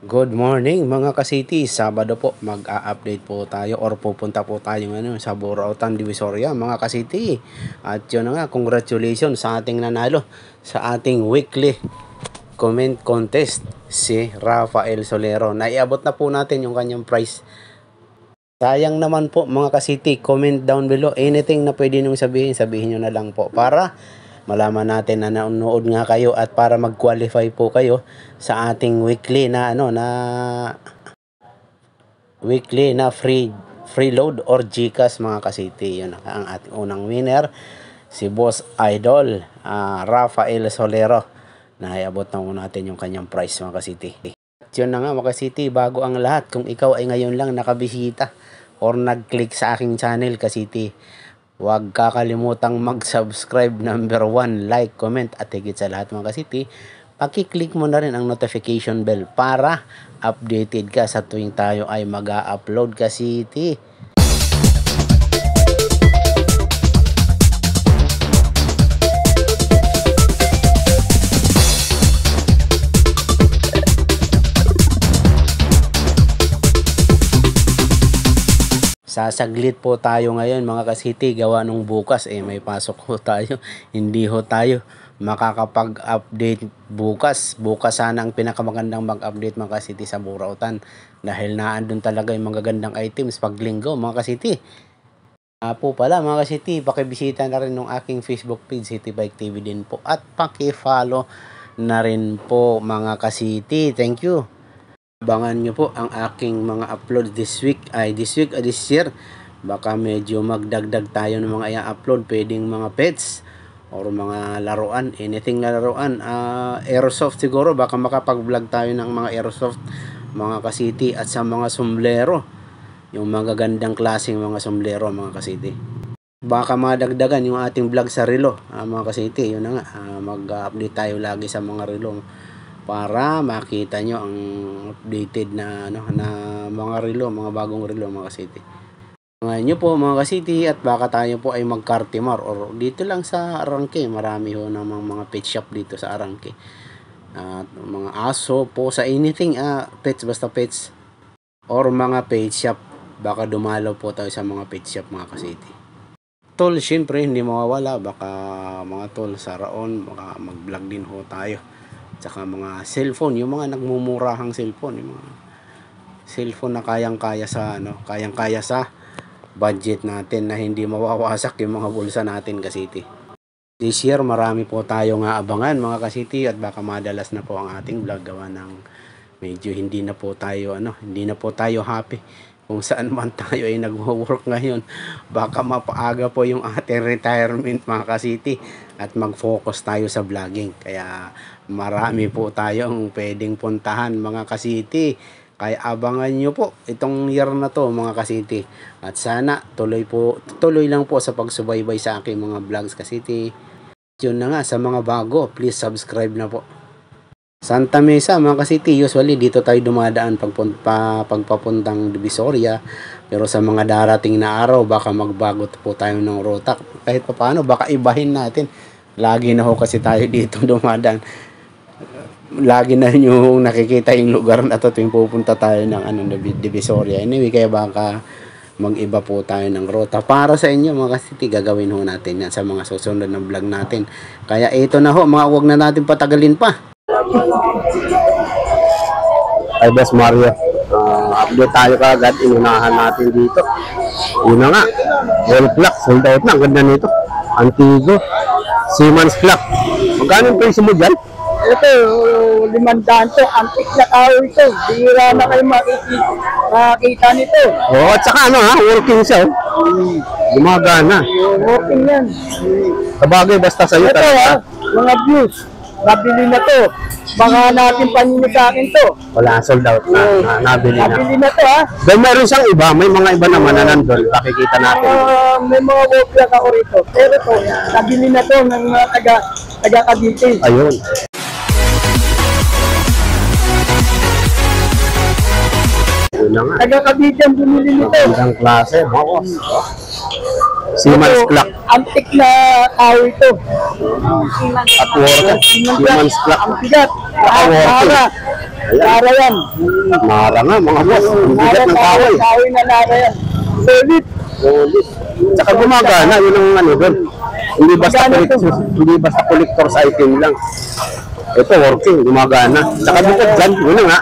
Good morning mga ka-city. Sabado po mag-a-update po tayo or pupunta po tayo ngayon sa Burautan Divisoria mga ka-city. At yun na nga, congratulations sa ating nanalo sa ating weekly comment contest, si Rafael Solero. Naiabot na po natin yung kanyang prize. Sayang naman po mga ka-city, comment down below anything na pwede nyo sabihin nyo na lang po para malaman natin na nanonood nga kayo at para mag-qualify po kayo sa ating weekly na free load or GCash mga ka-city. Yun ang ating unang winner, si Boss Idol Rafael Solero. Naiabot na po natin yung kanyang prize mga ka-city. Yun na nga mga ka-city, bago ang lahat, kung ikaw ay ngayon lang nakabisita or nag-click sa aking channel ka-city, huwag kakalimutang mag-subscribe, number 1, like, comment, at higit sa lahat mga ka-city, paki-click mo na rin ang notification bell para updated ka sa tuwing tayo ay mag-a-upload ka-city. Sasaglit po tayo ngayon mga ka-city, gawa nung bukas may pasok ho tayo. Hindi ho tayo makakapag-update bukas. Bukas sana ang pinakamagandang mag-update mga ka-city sa Burautan dahil naandun talaga yung mga gandang items pag linggo mga ka-city. Po pala mga ka-city, pakibisita na rin ng aking Facebook page, City Bike TV din po, at paki-follow na rin po mga ka-city. Thank you. Abangan nyo po ang aking mga upload this week o this year. Baka medyo magdagdag tayo ng mga i-upload. Pwedeng mga pets or mga laruan, anything na laruan. Airsoft siguro, baka makapag-vlog tayo ng mga airsoft mga ka-city, at sa mga sombrero, yung mga gandang klaseng mga sombrero mga ka-city. Baka madagdagan yung ating vlog sa relo mga ka-city. Yun na nga, mag-update tayo lagi sa mga relo para makita nyo ang updated na mga relo, mga bagong relo mga ka-city. Ngayon nyo po mga ka-city, at baka tayo po ay mag-Cartimar or dito lang sa Arangke. Marami ho namang mga pet shop dito sa Arangke. At mga aso po sa anything, pets, basta pets or mga pet shop. Baka dumalaw po tayo sa mga pet shop mga ka-city. Tol, syempre hindi mawawala. Baka mga tol sa Raon, baka mag-vlog din ho tayo. Tsaka mga cellphone, yung mga nagmumurahang cellphone, yung mga cellphone na kayang-kaya sa budget natin, na hindi mawawasak yung mga bulsa natin ka-city. This year marami po tayo nga abangan mga ka-city, at baka madalas na po ang ating vlog gawa ng medyo hindi na po tayo happy kung saan man tayo ay nagwo-work ngayon. Baka mapaaga po yung ating retirement mga ka-city at mag-focus tayo sa vlogging. Kaya marami po tayong pwedeng puntahan mga ka-city. Kaya abangan nyo po itong year na to mga ka-city. At sana tuloy lang po sa pagsubaybay sa aking mga vlogs ka-city. Yun na nga, sa mga bago, please subscribe na po. Santa Mesa mga ka-city, usually dito tayo dumadaan pagpapuntang Divisoria, pero sa mga darating na araw baka magbago po tayo ng ruta. Kahit paano baka ibahin natin. Lagi na ho kasi tayo dito dumadaan. Lagi na yung nakikita yung lugar na to tuwing pupunta tayo ng Divisoria. Anyway, kaya baka mag-iba po tayo ng ruta para sa inyo mga ka-city. Gagawin ho natin yan sa mga susunod ng vlog natin. Kaya ito na ho, huwag na natin patagalin pa. Ay Boss Mario, update tayo kagad. Inunahan natin dito. Yun na nga, wall clock sold out na. Ang ganda nito, Antigo Siemens clock. Magkano yung price mo dyan? Ito, 500 to. Antique na tao ito. Bihira na kayo makikita nito. At saka working siya. Gumagana. Working yan. Sabagay, basta sa'yo. Ito mga views. Nabili na to. Baka natin panini sa akin to. Wala, sold out na. Nabili na. Nabili na to Then meron siyang iba. May mga iba naman na nandun. Pakikita natin. May mga wopia ka rito. Pero to, nabili na to ng mga taga-Cavite. Ayun. Yun na nga. Taga-Cavite ang bumili nito. Magandang klase. Siemens clock. Antik na kahoy ito. At worker. Siemens clock. Ang bigat. Naka-working. Nara. Nara yan. Nara nga mga boss. Ang bigat ng kahoy. Kahoy na nara yan. Solid. Solid. Tsaka gumagana, yun ang ano doon. Hindi basta collector's item lang. Ito working, gumagana. Tsaka dito dyan, yun na nga.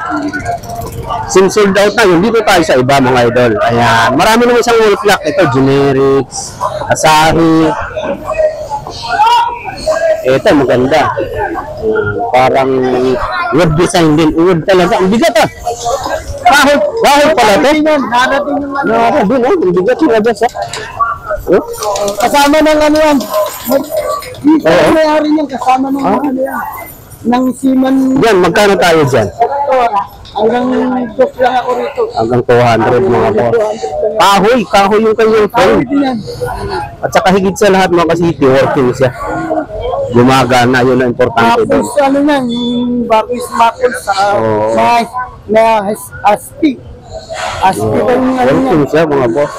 Since sold out na yun, dito tayo sa iba mga idol. Ayan, marami naman isang wall clock. Ito, generics, Asahi. Ito, maganda. Parang wood design din. Wood talaga. Ang bigat ah. Kahoy pala ito. Nara din yung ano. Nara din oh. Ang bigat yung adas ah. Oh. Kasama ng ano yan. Dito Oo. mayari yan. Kasama ng ano yan. Ng Siemens. Yan, magkano tayo dyan? Hanggang dos lang ako rito. Hanggang 200 mga boss. Kahoy yung kanyang Kahoy phone. din yan. At saka higit sa lahat mga kasiti, working siya. Gumagana, yun ang importante doon. Tapos ano yan, yung bakis makol sa Oo. ASPI. ASPI pa yung ano yan. Working siya mga boss.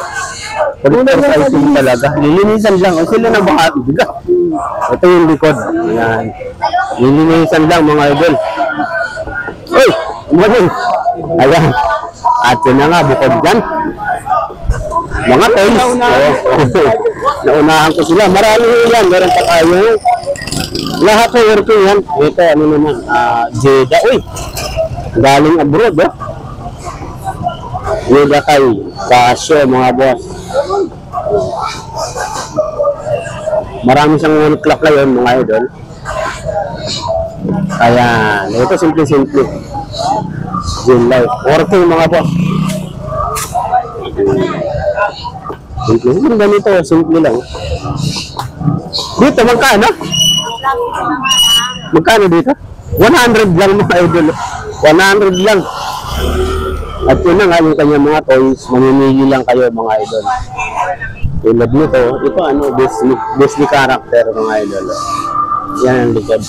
Collector's item talaga. Lilinisan lang. O sila na baka bigat. Ito yung likod. Ayan. Lilinisan lang mga idol. Uy! Umanin! Ayan. At yun na nga, bukod dyan. Mga toys. Naunahan ko sila. Marami yan. Meron pa tayo. Lahat ng working yan. Ito, ano naman. Jeda. Uy! Galing abroad, oh. Jeda kay Casio, mga boss. Marami siyang wall clock ngayon, mga idol. Ayan. Ito, simple-simple. Gym life. Working, mga boss. Simple ganito, simple lang. Dito, magkano? Magkano dito? 100 lang mga idol. 100 lang. At yun na nga yung kanyang mga toys, mamimili lang kayo mga idol. Tulad nito, ito ano, Disney character mga idol. Yan ang likod.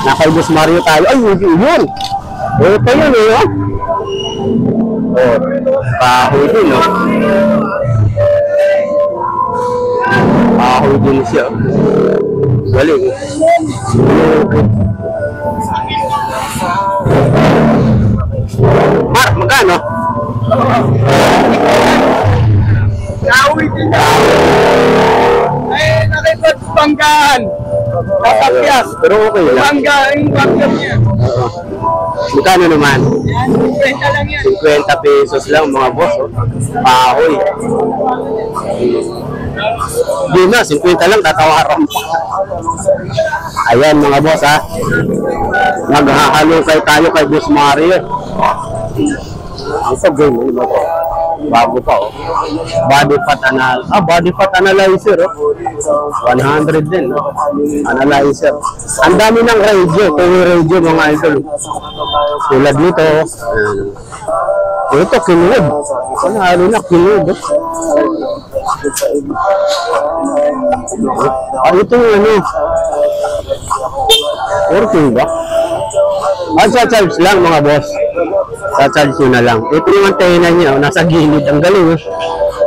Nakay Boss Mario tayo. Ay, yun! Ito yun eh, oh. Oh, kahoy din, oh. Kahoy din siya. Galing. Mark, magkano? Kahoy din yan. Ay, nakipagbanggaan. Kapapyas. Pero okay lang. Banggaan yung banggaan niya. Magkano naman? Yan, 50 lang yan. 50 pesos lang mga boss. Oh. Pahoy. Di na, 50 lang, tatawaran pa. Ayan mga boss ha. Maghahalukay tayo kay Boss Mario. Ito game, ano ba ito? Bago pa oh. Body fat analyzer oh. 100 din oh. Analyzer. Ang dami ng radio, radio mga idol. Tulad nito. Ito kinuod. Ano na kinuod oh. Ito yung ano. Working ba? Sa-charge lang mga boss. Sa-charge nyo na lang. Ito yung antena niya. Oh, nasa gilid. Ang galing. Oh.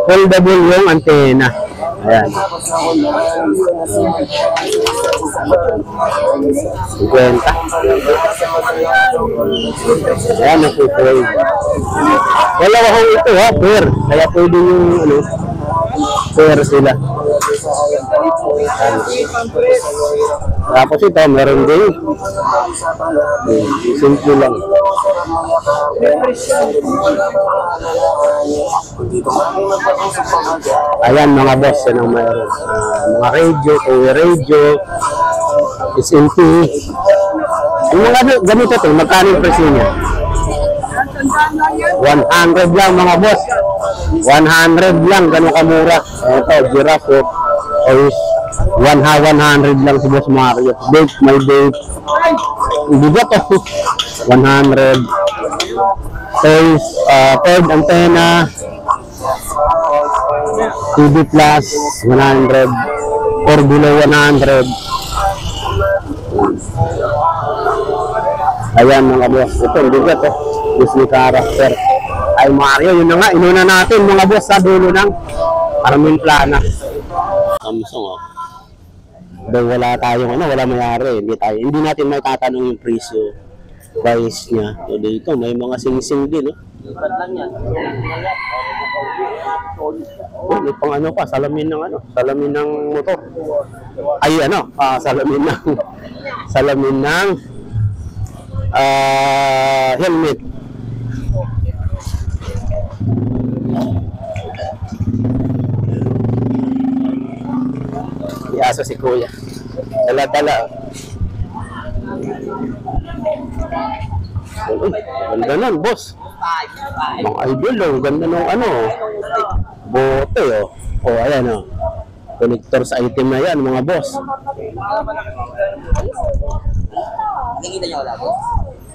Foldable yung antena. Ayan. 50. Ayan, nasusuway. Wala akong ito ha, pair. Kaya pwede yung ano, pair sila. Tapos ito, meron din. Simple lang. Ayan mga boss, yan ang mayroon. Mga radio, radio, SMT. Yung mga ganito ito, magkano yung presyo niya? 100 lang mga boss. 100 lang, gano'ng kamura. Ito, giraffe. Toys. 100 lang si Boss Mario. Date, may date. Bigat oh. 100. Toys, third antenna. TV Plus, 100. 4 below 100. Ayan mga boss. Ito, bigat oh. Disney character. Ay Mario, yun na nga. Inuna natin mga boss sa dulo ng Armin Plana. Samsung, oh. Though wala tayong wala mayari, hindi natin may tatanong yung presyo, price niya. So dito may mga sing-sing din, no. Oh, may pang pa, salamin ng motor. Ay salamin ng helmet. Iaso si Kuya. Dala-dala. Ganda nun, boss. Mga idol, ganda nung bote, oh. Oh, ayan, oh. Connectors item na yan, mga boss.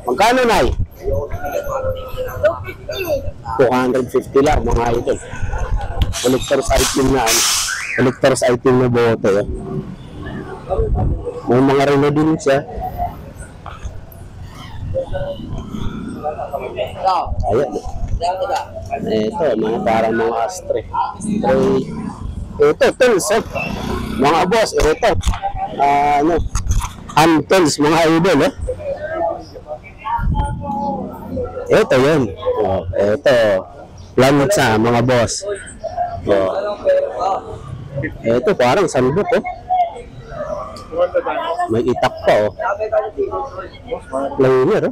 Magkano, Nay? 250 lang, mga idol. Connectors item na, collector's item na bote. May mga relo din siya. Ayan. Ito, mga parang mga astre. Ito, tools, mga boss. Ito, hand tools, mga idol. Ito yun. Ito, planot sa mga boss. Ito parang sandok, may itak pa, planer,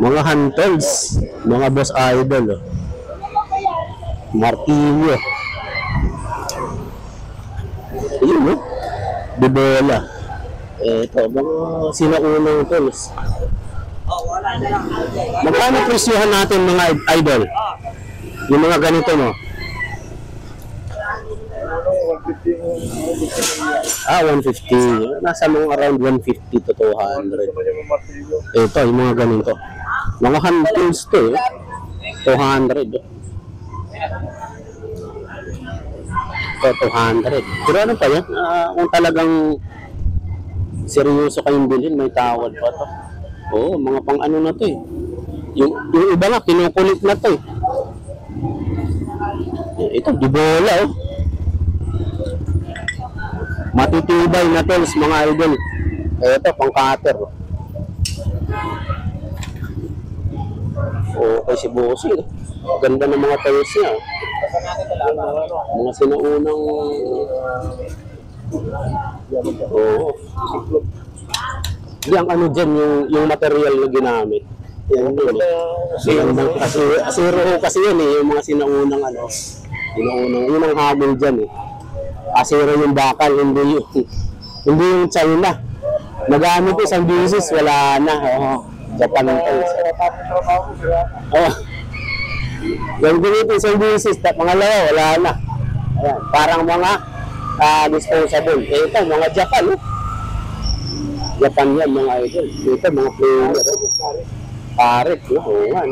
mga hand tools, mga boss idol, martilyo, yun, bibola. Ito, mga sinaunang tools. Magkano presyohan natin, mga idol? Yung mga ganito, no? 150. Nasa mga around 150 to 200. Ito, yung mga ganito. Mga hand tools to, 200. Ito, 200. Pero ano pa yan? Kung talagang seryoso kayong bilhin, may tawad pa to. Oo, mga pang na to, Yung iba nga, kinukulit na to, Ito, bibola, matitibay na tools, mga idol. Ito, pang cutter. Okay si Bossy, ganda ng mga tools niya. Mga sinaunang Hindi, ang dyan, yung material na ginamit. Yan yun. Asiro kasi yun, yung mga sinaunang unang hamon dyan, Asiro yung bakal, hindi yung China. Nagamit isang business, wala na. Japan ang tayo. Yung ginito isang business, pangalawa, wala na. Ayan, parang mga disposable. Ito, mga Japan, Japan yan, mga idol. Ito, mga player. Paret, oo nga,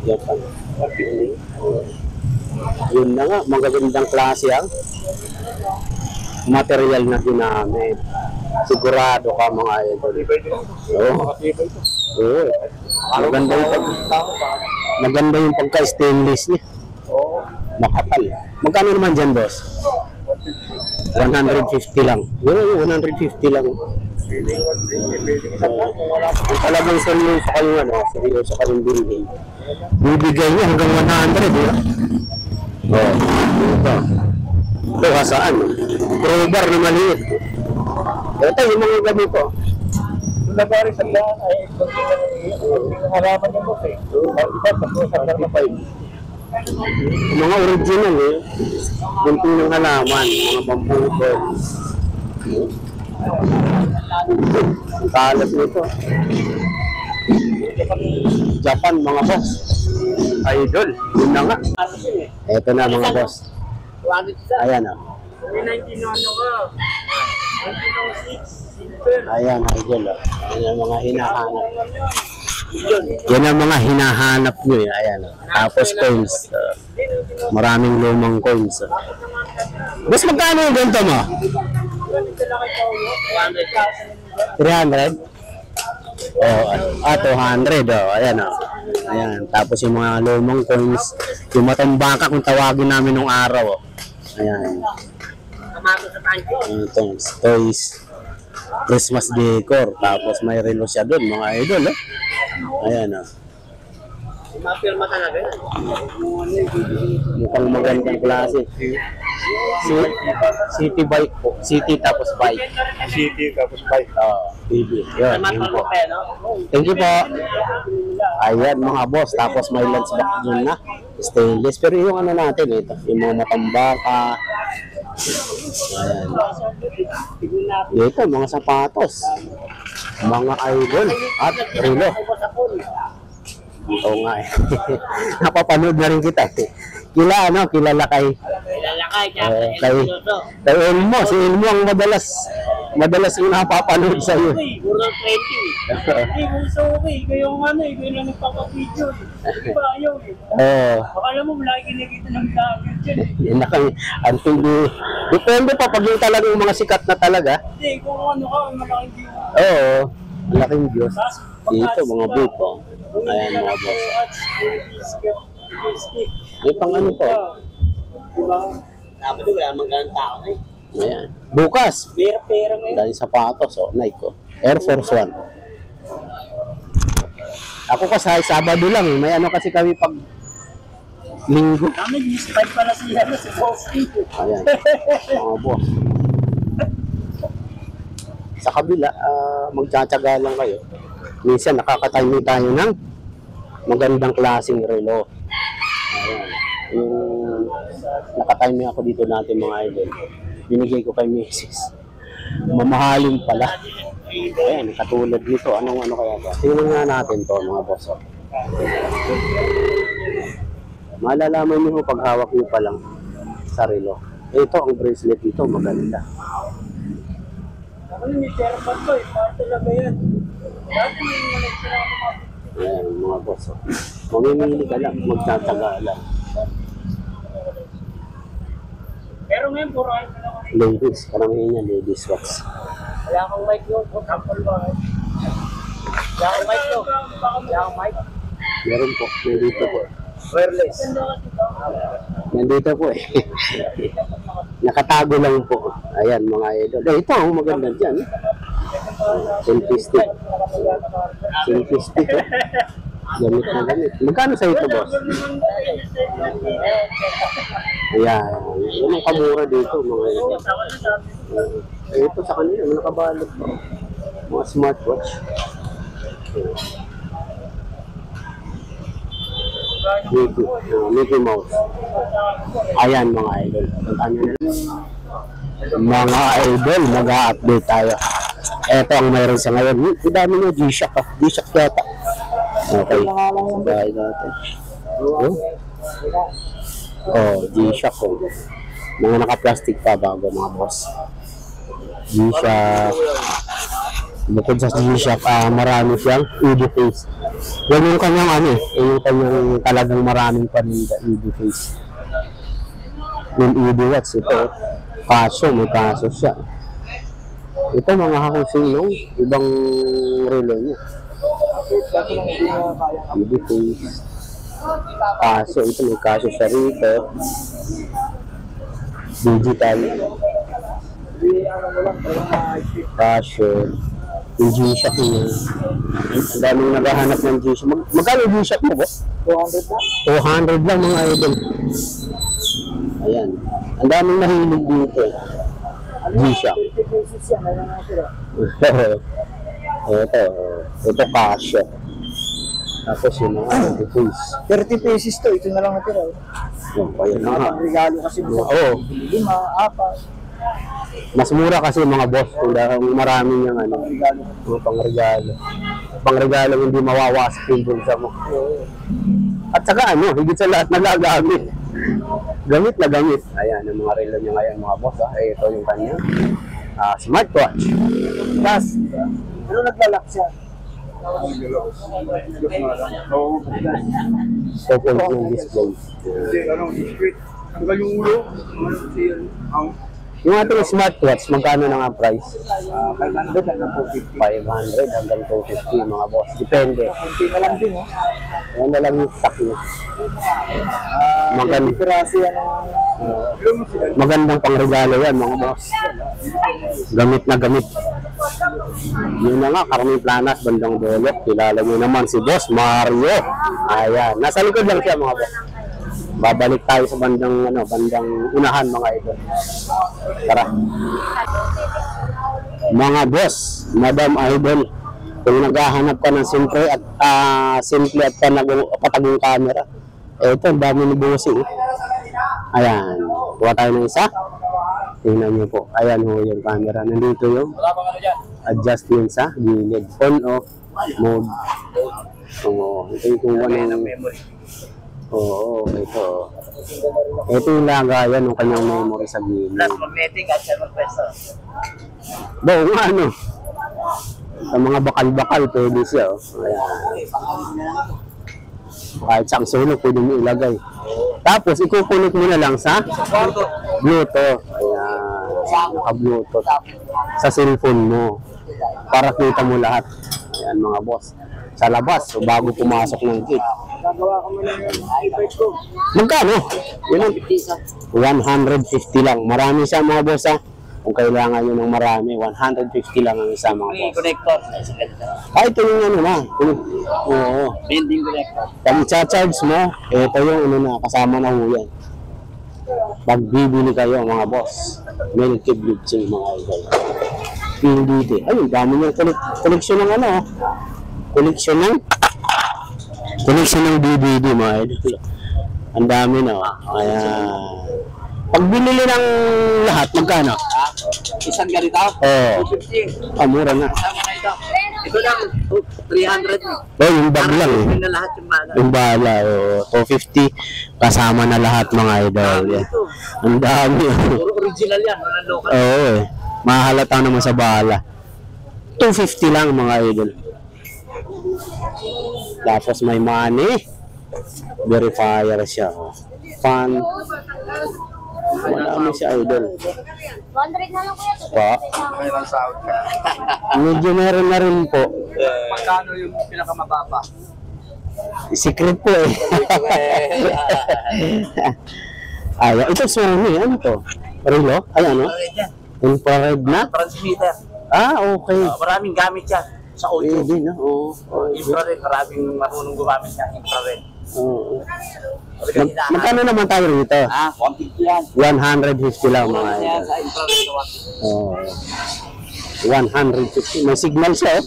Japan. Yun na nga, magagandang klase ang material na ginamit. Sigurado ka, mga idol. Oo. Maganda yung pagka-stainless niya. Makapal. Magkano naman dyan, boss? 150 lang. Yun, 150 lang. Kung talagang seryoso kayong seryoso kayong bilhin, bibigay niya hanggang 100, ito saan? Crowbar na maliit. Ito yung mga gabi ko. Nagari sa daan ay halaman yung boss, Mga original, bunting ng halaman, mga bambuto. Ang kalat nito. Japan, mga boss. Idol, yun na nga. Ito na, mga boss. Ayan, Ayan, idol, Ayan ang mga hinahanap. Yan ang mga hinahanap nyo, Ayan, Tapos coins. Maraming lumang coins. Boss, magkano yung ganito mo? 300? 200, Ayan, Ayan, tapos yung mga lumang coins, yung matambaka kung tawagin namin nung araw. Oh. Ayan. Ito, toys. Christmas decor. Tapos may relo siya doon, mga idol. Oh. Ayan, oh. Mapirma talaga yan. Mukhang magandang klase. City bike po. City tapos bike. City tapos bike. TV. Yun, yun po. Thank you po. Ayan mga boss. Tapos may lens back dun na. Stainless. Pero yung ano natin, ito. Yung mga matambaka. Ayan. Ito, mga sapatos. Mga idol. At relo. Oo nga eh. Napapanood na rin kita eh. Kilala kay Elmo. Si Elmo ang madalas yung napapanood sa iyo. Puro 20. Hindi, gusto ko eh. Kayong ano eh. Kayo lang nagpapapideo eh. Hindi ba ayaw eh. Oo. Baka alam mo, malaki kinakita ng vlogger dyan eh. Yan na kami. Depende pa pag yung talagang mga sikat na talaga. Hindi, kung ano ka, malaking view. Oo. Malaking Diyos. Dito mga buko. Ayan mga boss. May pang ano po. Diba? Dapat wala magandang tao eh. Ayan. Bukas. Pera ngayon. Dahil sapatos, Nike ko. Air Force One. Ako kasi Sabado lang. May ano kasi kami pag linggo. Kami, mistified pala siya si Bossy. Ayan. Mga boss. Sa kabila, magtsatsaga lang kayo. Minsan nakakatime tayo ng magandang klaseng relo. Ayan. Yung nakatime ako dito natin mga idol. Binigay ko kay Mrs. Mamahalin pala. Ayan, katulad nito. Anong ano kaya ba? Tingnan nga natin to mga boss. Malalaman niyo pag hawak niyo pa lang sa relo. Ito ang bracelet nito, maganda. Ako may pera pa to eh. Para talaga yan. Dati yung nag-pera ako mga Ayan, mga boss. Mamimili ka lang, magtataga lang. pero ngayon, puro ano na lang. Ladies, karamihan yan, ladies wax. Wala akong mic yun. Kapal ba? Wala akong mic yun. Wala akong mic. Meron po, nandito po. Wireless. Nandito po eh. Nakatago lang po. Ayan, mga idol. Ito, ang maganda dyan. Simplistic. Simplistic. Gamit na gamit. Magkano sa ito, boss? Ayan. Yan ang kamura dito, mga idol. Ito sa kanila, nakabalot po. Mga smartwatch. Mickey Mouse. Ayan mga idol. Mga idol, mag-a-update tayo. Ito ang mayroon sa ngayon. Ang dami nyo, G-Shock ha. G-Shock yata. Okay. Sabay natin. G-Shock oh. Mga naka-plastic pa bago mga boss. G-Shock. Bukod sa G-Shock, marami siyang ED face. Yan yung kanyang ano eh. Yung kanyang talagang maraming paninda ED face. Yung ED watch ito. Kaso, may kaso siya. Ito mga hakusing yung ibang relo niya. ED face. Kaso, ito may kaso siya rito. Digital. Kaso. Yung G-Shock niya. Ang daming naghahanap ng G-Shock. Magkano yung G-Shock mo ba? 200 lang mga idol. Ayan. Ang daming nahilig dito. G-Shock. Ito Casio. Tapos yung mga face. 30 pesos to, ito na lang natira. Ayun na nga. Regalo kasi mo. Oo. 5, 4. Mas mura kasi mga boss kung maraming yung ano, mga pangregalo. Pangregalo hindi mawawasak yung bulsa mo. At saka ano, higit sa lahat nagagamit. Gamit na gamit. Ayan, ang mga relo niya ngayon mga boss. Ito yung kanya. Smartwatch. Plus, ano naglalak siya? Open yung display. Discreet. Tanggal yung ulo. Yung ating smartwatch, magkano na nga price? 500 hanggang 450. 500 hanggang 250 mga boss. Depende. Kunti na lang din, oh. Yan na lang yung stock niya. Maganda. Pirasi yan. Magandang pangregalo yan mga boss. Gamit na gamit. Yun na nga, Carmen Planas, bandang Dolok. Kilala nyo naman si Boss Mario. Ayan, nasa likod lang siya mga boss. Babalik tayo sa bandang unahan mga idol. Tara. Mga boss, Madam Idol, kung naghahanap ka ng simple at patagong camera, ito, ang dami ni Bossy. Ayan, kuha tayo ng isa. Tingnan nyo po. Ayan ho yung camera. Nandito yung adjustment sa gilid. On, off, mode. Oo, ito yung kuha ng memory. Oo, ito. Ito yung lagayan ng kanyang memory sa gilid. Plus, magnetic at 7 pesos. Buong ano. Sa mga bakal-bakal, pwede siya. Oh. Ayan. Kahit sa sulok, pwede mo ilagay. Tapos, ikukunik mo na lang sa Bluetooth. Ayan. Naka-Bluetooth. Sa cellphone mo. Para kita mo lahat. Ayan mga boss. Sa labas, so bago pumasok ng gate. Gagawa ko muna yung iPad ko. Magkano? Yun ang 150 lang. Marami siya mga boss ha. Kung kailangan nyo ng marami, 150 lang ang isa mga boss. Connector. Ay, ito yung ano na. Oo. Bending connector. Pag i-charge mo, ito yung ano na, kasama na ho yan. Pag bibili kayo mga boss, Melky Bleaching mga idol. PDT. Ayun, dami niyang koleksyon ng ano. Koleksyon ng DVD mga idol. Ang dami na. Ayan. Pag binili ng lahat, magkano? Isang ganito? Oo. 250. Mura na. Kasama na ito. Ito lang, 300. Yung bag lang eh. Na lahat yung bala. Yung bala, 250 kasama na lahat mga idol. Ang dami. Puro original yan, walang local. Oo eh. Mahalata naman sa bala. 250 lang mga idol. Tapos may money. Verifier siya. Fan. Marami siya idol. 100 na lang kuya. Pa. Mayroon sahod ka. Medyo meron na rin po. Magkano yung pinakamababa? Secret po eh. Ay, ito Sony. Ano to? Relo? Ay ano? Infrared na? Transmitter. Okay. Maraming gamit yan sa audio. Pwede na. Oo. Infrared, maraming marunong gumamit niya. Infrared. Oo. Magkano naman tayo rito? 150 yan. 150 lang mga Yan idol. sa infrared na Oo. 150. May signal siya eh.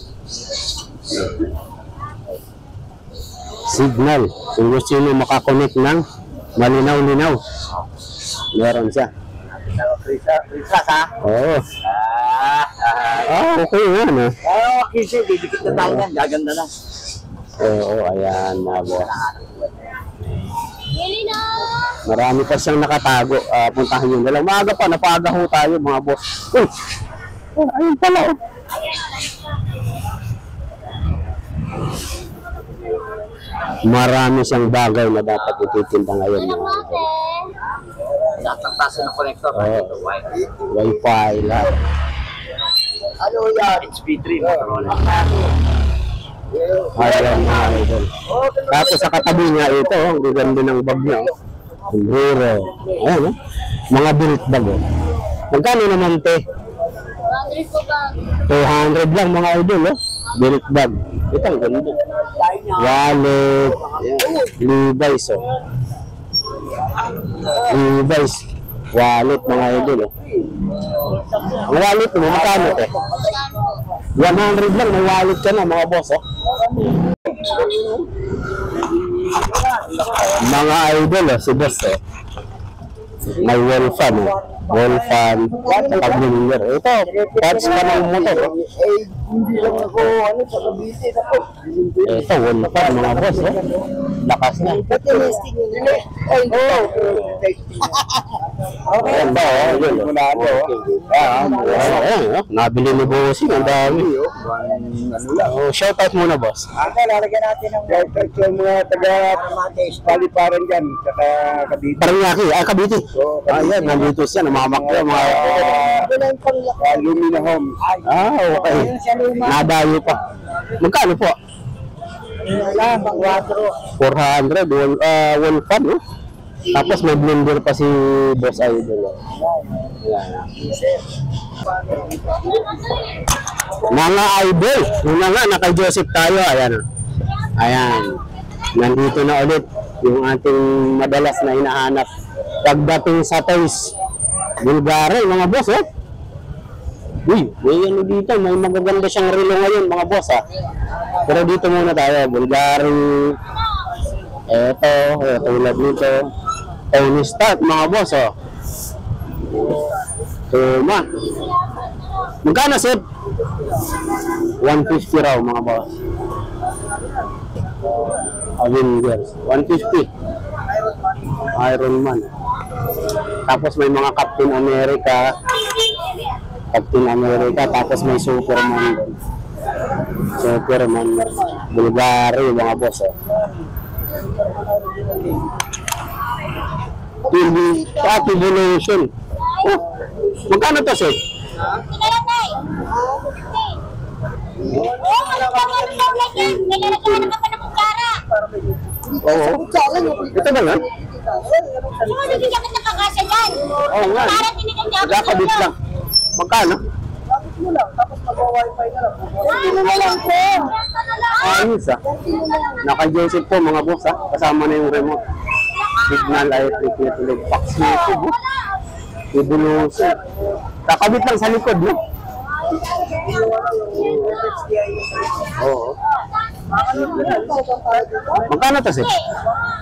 Signal. Kung gusto nyo makakonect ng malinaw-linaw. Meron siya. Prisas ha? Oo. Okay yan eh. Kasi didikit na tayo yan. Gaganda na. Oo, ayan mga boss. Bili na! Marami pa siyang nakatago. Puntahan yun. Dalang maaga pa, napaga ho tayo mga boss. Uy! Ayun pala oh. Marami siyang bagay na dapat ititinda ngayon mga idol. Natagtasan ng connector. Wi-Fi lang. Ano yan? HP3 Motorola. Ayan mga idol. Tapos sa katabi niya ito, ang gaganda ng bag niya. Sombrero. Ayan oh. Mga built bag oh. Magkano naman te? 100 po ba? 200 lang mga idol oh. Built bag. Ito ang ganda. Wallet. Ayan. Levi's oh. Levi's. Wallet mga idol oh. Ang wallet mo, magkano te? 100 lang, may wallet ka na mga boss oh. Mga idol oh, si boss oh. May wall fan oh. Wall fan, pag-linger. Ito, parts pa ng motor oh. Hindi lang ako, sa Cavite ako. Ito, wall fan mga boss oh. Lakas na. Ay, oo. Ayan ba oh, yun oh. Ayan oh, nabili ni Bossing, ang dami oh. Oh, shout out muna boss. Lalagyan natin ng shoutout sa mga taga-Paliparan dyan, saka Cavite. Paranaque, Cavite. Ayan, nandito siya, namamakyo mga Lumina Home. okay. Nadayo pa. Magkano po? Wala, pang 4. 400, one fan, no? Tapos may blender pa si Boss Idol. Ayan. Mga idol, muna nga, naka-Joseph tayo. Ayan. Ayan. Nandito na ulit yung ating madalas na hinahanap pagdating sa toys. Bulgari, mga boss, eh. Uy, may ano dito, may magaganda siyang relo ngayon, mga boss, ah. Pero dito muna tayo, Bulgari. Eto, tulad nito. Tony Stark, mga boss, oh. Tuma. Magkano, Sir? 150 raw, mga boss. Avengers, 150. Iron Man. Tapos may mga Captain America. Tapos may Superman doon. Superman. Bulgari, mga boss, oh. Evolution. Oh, magkano to, Sir? Kinalagay. Oo, magkakaroon daw na yan. Nilalagyan ka pa ng kutsara. Oo. Ito ba yan? Oo, nabigyan ka ng kakasya dyan. Oo nga. Para tinigyan niya ako Nagkakabit lang. Magkano? Ano na lang po? Ayos, ah. Naka-Joseph po, mga boss, ah. Kasama na yung remote. Signal, electric, network, fax, YouTube, oh. Evolution. Kakabit lang sa likod, no? Oo. Magkano to, Sir?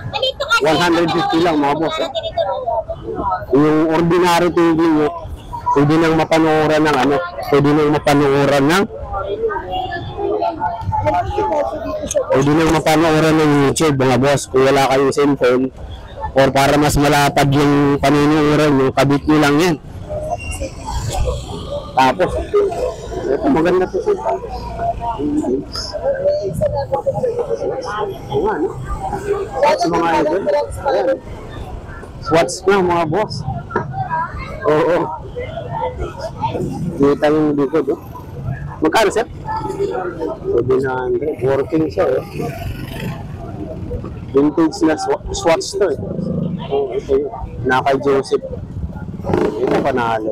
Nandito kasi. 150 lang, mga boss, eh. Yung ordinary TV nyo, pwede nang mapanuoran ng ano, pwede nang mapanuoran ng YouTube, mga boss. Kung wala kayong cellphone, or para mas malapad yung panunuoran nyo, kabit nyo lang yan. Tapos, ito maganda to, Sir. Oo nga, no? Swatch, mga idol. Ayan. Swatch na, mga boss. Oo. Kita yung likod, oh. Magkano, Sir? 700. Working siya, eh. Vintage na Swatch to, eh. Oo, ito yun. Naka-Joseph. Ito panalo.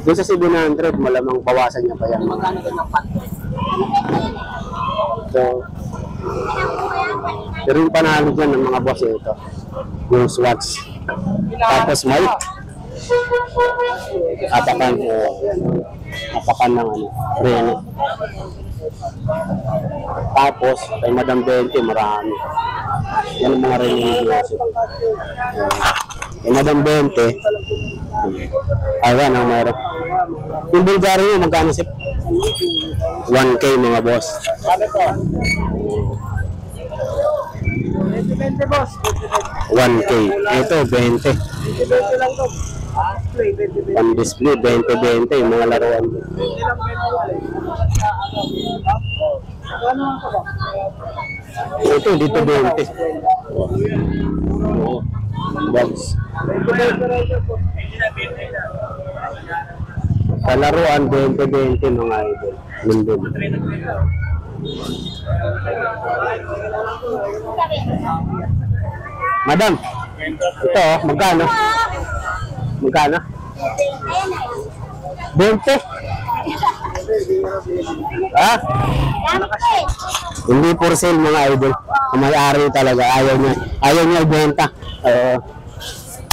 Doon sa 700, malamang bawasan niya pa yan. Magkano doon ang pack? So, pero yung panalo dyan ng mga boss, ito. Yung Swatch. Tapos may apakan ng ano, Reno. Tapos kay Madam 20 marami. Yan ang mga Reno ni Joseph. Kay Madam 20 ayan ang meron. Yung Bulgari nyo, magkano, Sir? 1K, mga boss. 1K. Ito, 20. Pan-display, 20-20, yung mga laruan. Ito, dito 20. Oo. Bags. Sa laruan, 20-20, mga idol. Lindon. Madam, ito, magkano? Magkano? 20? Ha? Hindi for sale, mga idol. May-ari talaga, ayaw niya ibenta.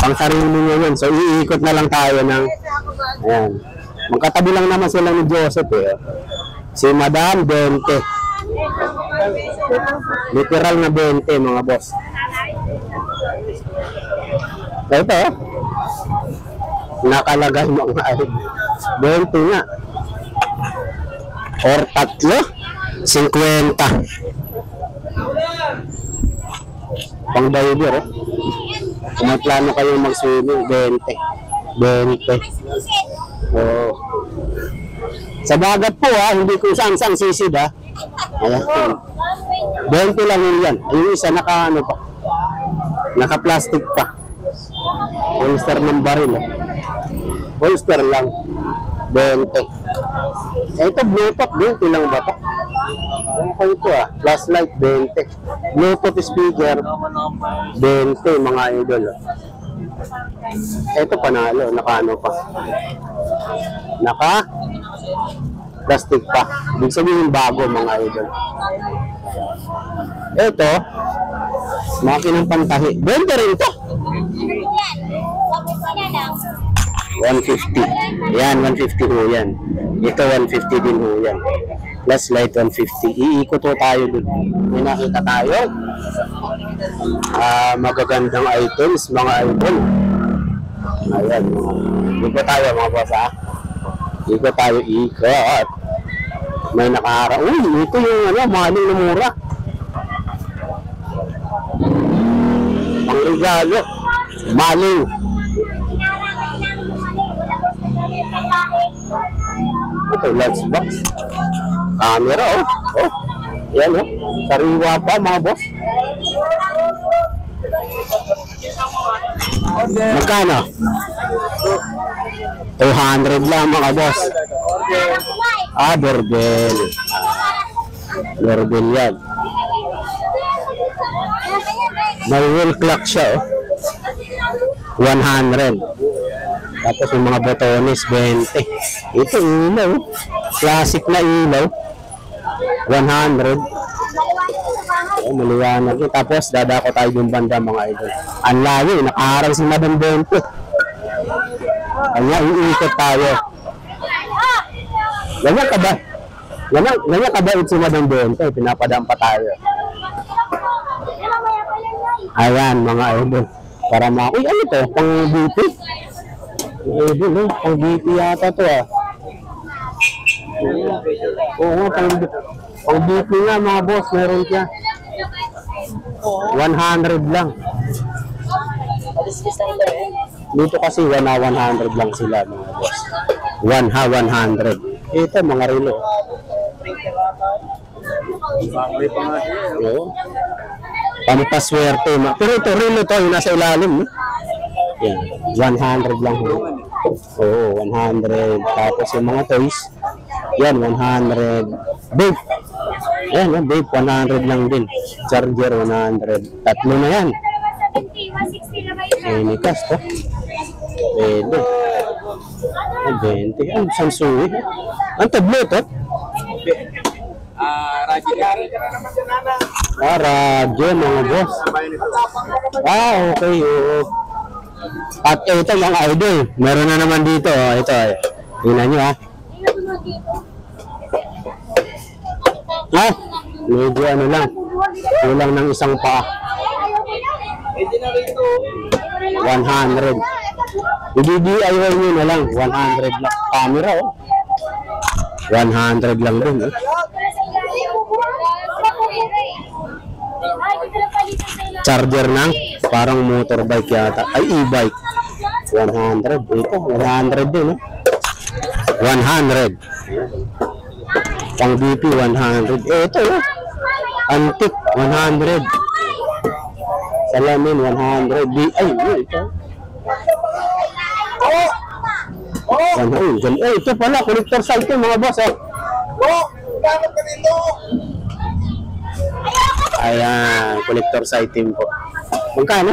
Pang sarili niya yun. So iikot na lang tayo ng ayan. Magkatabi lang naman sila ni Joseph, eh. Si Madam 20. Literal na 20, mga boss. Ito, nakalagay mga idol. 20 nga. Or tatlo, 50. Pang diver, eh. Kung may plano kayo mag-swimming, 20. 20. Oh. Sa dagat po, ha, hindi kung saan sisid, ha. Ayan. 20 lang yun yan. Yung isa naka-ano pa. Naka-plastic pa. Holster ng baril, eh. Holster lang. 20. Ito, Bluetooth. 20 lang ba ito? Okay ito Flashlight, 20. Bluetooth speaker, 20 mga idol. Ito panalo. Naka-ano pa? Plastic pa. Ibig sabihin bago mga idol. Ito, makinang pantahi. 20 rin ito. 150. Yan, 150 ho yan. Ito, 150 din ho yan. Flashlight, 150. Iikot ho tayo dun. May nakita tayo. Magagandang items, mga idol. Ayan. Ikot tayo, mga boss, ha? Ikot tayo, ikot. May nakahara. Uy, ito yung maling na mura. Ang regalo. Maling. Ito, lunchbox. Camera, oh. Yan, sariwa pa, mga boss. Magkano? 200 lang, mga boss. Doorbell. Doorbell yan. May wall clock siya, 100. Tapos yung mga botones, 20. Ito, ilaw. Classic na ilaw. 100. Maliwanag yun. Tapos, dadako tayo yung banda, mga idol. Ang layo, nakaharang si Madam Bento. Kanya, iikot tayo. Ganyan ka ba? Ganyan ka ba si Madam Bento? Pinapadaan pa tayo. Ayan, mga idol. Para uy, ano to? Pang BP? Idol, pang BP yata to, Oo, pang BP nga, mga boss. Meron siya. 100 lang. Dito kasi 100 lang sila, mga boss. 100. Ito, mga relo. Oo. Pampaswerte. Pero ito, relo to, yung nasa ilalim. Yan, 100 lang. Oo, 100. Tapos yung mga toys, yan, 100. Vape. Yan, vape, 100 lang din. Charger, 100. Tatlo na yan. Anycast, to. Pwede. 20. Ang Samsung. Ang tablet, to. Radyo, mga boss. Okay, oo. At ito, mga idol. Meron na naman dito, ito. Tingnan nyo, medyo ano lang. Kulang ng isang paa. 100. I-DIY nyo na lang. 100 lang. Camera, 100 lang din, Charger ng parang motorbike yata. Ay, e-bike. 100. Ito, 100 din, 100. Pang BP, 100. Ito, antique, 100. Salamin, 100. Ay, ito. Ito pala, collector's item, mga boss, Ayan, collector's item po. Magkano?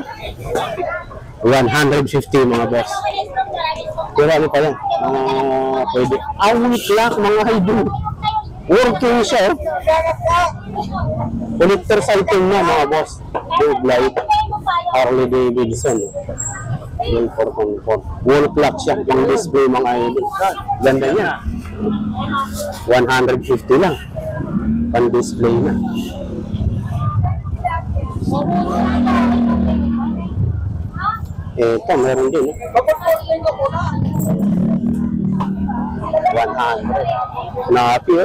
150, mga boss. Pero ano pa yan? Pwede. Wait lang, mga idol. Working siya, Collector's item na, mga boss. Big light. Harley Davidson. Wall clock siya. Yung display, mga idol. Ganda niya. 150 lang. Pan-display na. Ito, meron din. 100. Napi,